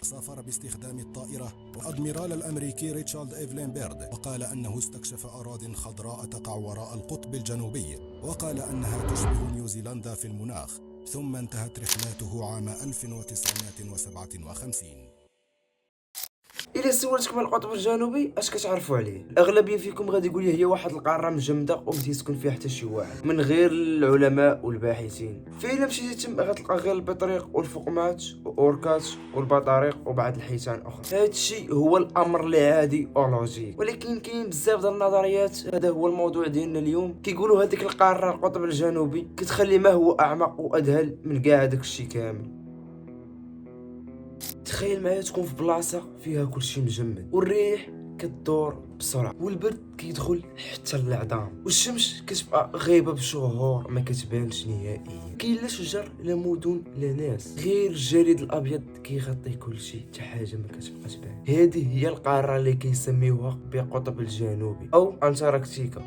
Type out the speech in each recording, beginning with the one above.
سافر باستخدام الطائرة والأدميرال الأمريكي ريتشارد إيفلين بيرد، وقال أنه استكشف أراضٍ خضراء تقع وراء القطب الجنوبي، وقال أنها تشبه نيوزيلندا في المناخ. ثم انتهت رحلاته عام 1957. الا سولتكم عن القطب الجنوبي اش كتعرفوا عليه؟ الاغلبيه فيكم غادي يقول لي هي واحد القاره مجمده وما تيسكن فيها حتى شي واحد من غير العلماء والباحثين. فإلا مشيتي تما غتلقى غير البطريق والفقمات واوركات والبطاريق وبعض الحيتان اخرى. هذا الشيء هو الامر اللي عادي ولوجيك، ولكن كاين بزاف ديال النظريات. هذا هو الموضوع ديالنا اليوم. كيقولوا هذيك القاره القطب الجنوبي كتخلي ما هو اعمق وادهل من كاع هذاك الشيء كامل. تخيل معايا تكون في بلاصه فيها كلشي مجمد، والريح كتدور بسرعه، والبرد كيدخل حتى للعظام، والشمس كتبقى غايبه بشهور ما كتبانش نهائيا. كاين لا شجر لا مدن لا ناس، غير الجليد الابيض كيغطي كلشي، حتى حاجه ما كتبقاش تبان. هذه هي القاره اللي كيسميوها بالقطب الجنوبي او انتاركتيكا.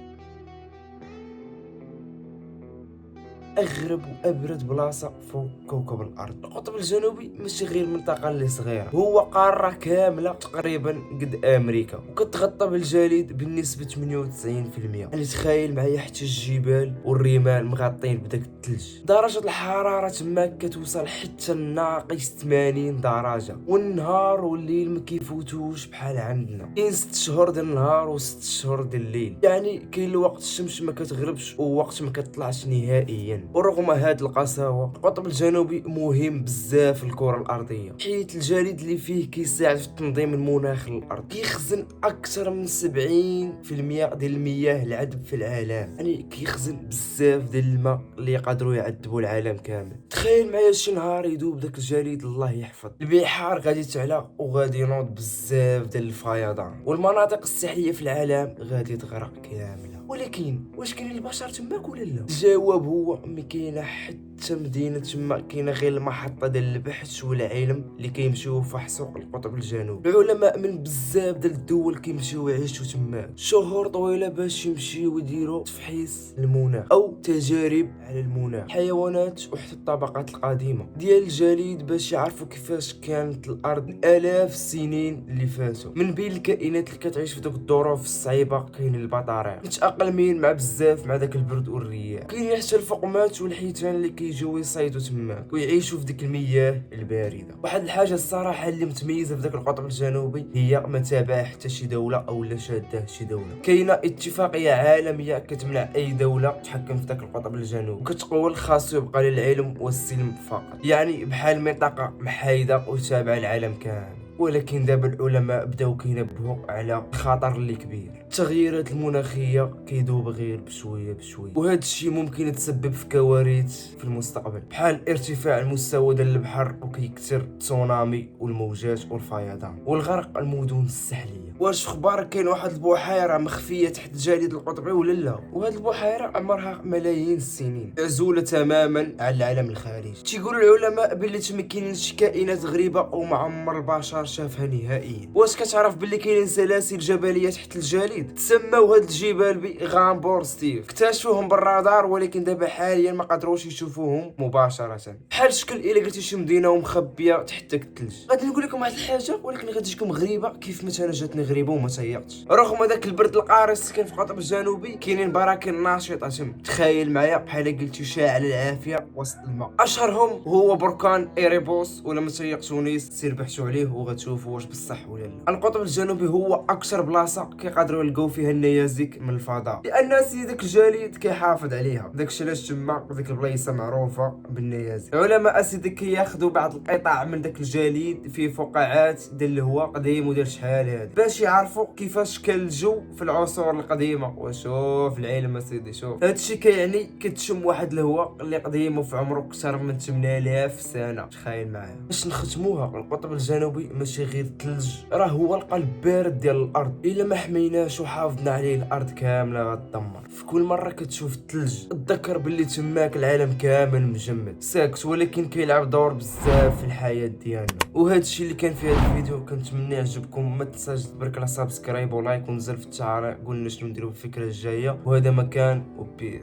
اغرب وابرد بلاصه فوق كوكب الارض. القطب الجنوبي ماشي غير منطقه اللي صغيره، هو قاره كامله تقريبا قد امريكا، وكتغطى بالجليد بنسبه 98%. يعني تخيل معايا حتى الجبال والرمال مغطين بداك الثلج. درجه الحراره تما كتوصل حتى الناقص 80 درجه، والنهار والليل ما كيفوتوش بحال عندنا. كاين 6 شهور ديال النهار و6 شهور ديال الليل، يعني كاين الوقت الشمس ما كتغربش ووقت ما كتطلعش نهائيا. ورغم هاد القساوه، القطب الجنوبي مهم بزاف للكره الارضيه، حيت الجليد اللي فيه كيساعد في تنظيم المناخ للارض. كيخزن اكثر من 70% ديال المياه العذب في العالم، يعني كيخزن بزاف ديال الماء اللي يقدروا يعذبوا العالم كامل. تخيل معايا شي نهار يذوب داك الجليد، الله يحفظ، البحار غادي تعلى وغادي ينوض بزاف ديال الفيضان، والمناطق الساحليه في العالم غادي تغرق كامله. ولكن واش كاين البشر تماك ولا لا؟ الجواب هو ما كاينه حتى مدينه تما، كاينه غير المحطه ديال البحث والعلم اللي كيمشيو يفحصوا القطب الجنوبي. العلماء من بزاف ديال الدول كيمشيو يعيشوا تما شهور طويله باش يمشيو يديروا تفحيص المناخ او تجارب على المناخ، الحيوانات وحتى الطبقات القديمه ديال الجليد، باش يعرفوا كيفاش كانت الارض الاف السنين اللي فاتوا. من بين الكائنات اللي كتعيش في دوك الظروف الصعيبه كاين البطاريق، متاقلمين مع بزاف مع داك البرد والرياح. كاين حتى الفقمات والحيتان اللي كيجيو يصيدوا تماك ويعيشوا في ديك المياه البارده. واحد الحاجه الصراحه اللي متميزه في داك القطب الجنوبي هي ما تابعها حتى شي دوله او لا شاده شي دوله. كاينه اتفاقيه عالميه كتمنع اي دوله تحكم في داك القطب الجنوبي، وكتقول خاصو يبقى للعلم والسلم فقط، يعني بحال منطقه محايده وتابعه للعالم كامل. ولكن دابا العلماء بداو كينبهوا على الخطر اللي كبير. التغييرات المناخيه كيدوب غير بشويه بشويه، وهذا الشيء ممكن يتسبب في كوارث في المستقبل، بحال ارتفاع المستوى ديال البحر وكيكثر التسونامي والموجات والفيضان والغرق المدن الساحليه. واش في اخبارك كاين واحد البحيره مخفيه تحت الجليد القطبي ولا لا؟ وهاد البحيره عمرها ملايين السنين، معزوله تماما عن العالم الخارجي. تيقولوا العلماء باللي تما كاينين شي كائنات غريبه وما عمر البشر شافها نهائيا. واش كتعرف باللي كاينين سلاسل جبليه تحت الجليد تسموا هاد الجبال بغامبور ستيف؟ اكتشفوهم بالرادار، ولكن دابا حاليا ما قدروش يشوفوهم مباشره، بحال شكل الا قلتي شي مدينه ومخبيه تحت داك الثلج. غادي نقول لكم واحد الحاجه ولكن غادي تجيكم غريبه كيف ما انا جاتني غريبه وما تيقتش. رغم داك البرد القارس كاين في القطب الجنوبي كاينين براكين ناشطه تم. تخيل معايا بحال قلتي شاعل العافيه وسط الماء. اشهرهم هو بركان ايريبوس، ولا ما تيقتونيش سير بحثوا عليه وغتشوفوا واش بصح ولا لا. القطب الجنوبي هو اكثر بلاصه كيقدروا يلقاو فيها النيازك من الفضاء، لان سي داك الجليد كيحافظ عليها. داكشي علاش تما ديك البلايصه معروفه بالنيازك. علماء اسيدي كياخذوا بعض القطع من داك الجليد في فقاعات ديال الهواء قديم وديال شحال هادي، باش يعرفوا كيفاش كان الجو في العصور القديمه. وشوف العلم اسيدي، شوف هادشي كيعني كتشم واحد الهواء اللي قديم وفي عمره اكثر من 8000 سنه. تخيل معايا. باش نختموها، القطب الجنوبي ماشي غير الثلج، راه هو القلب بارد ديال الارض. الا ما حميناش وحافظنا عليه الارض كامله غتدمر. في كل مره كتشوف الثلج تذكر باللي تماك العالم كامل مجمد ساكت، ولكن كيلعب دور بزاف في الحياه ديالنا. وهذا الشيء اللي كان في هذا الفيديو، كنتمنى يعجبكم. ما تنساش تبارك على سبسكرايب ولايك ونزل في التعليق قولنا شنو نديروا في الفكره الجايه. وهذا مكان وبيس.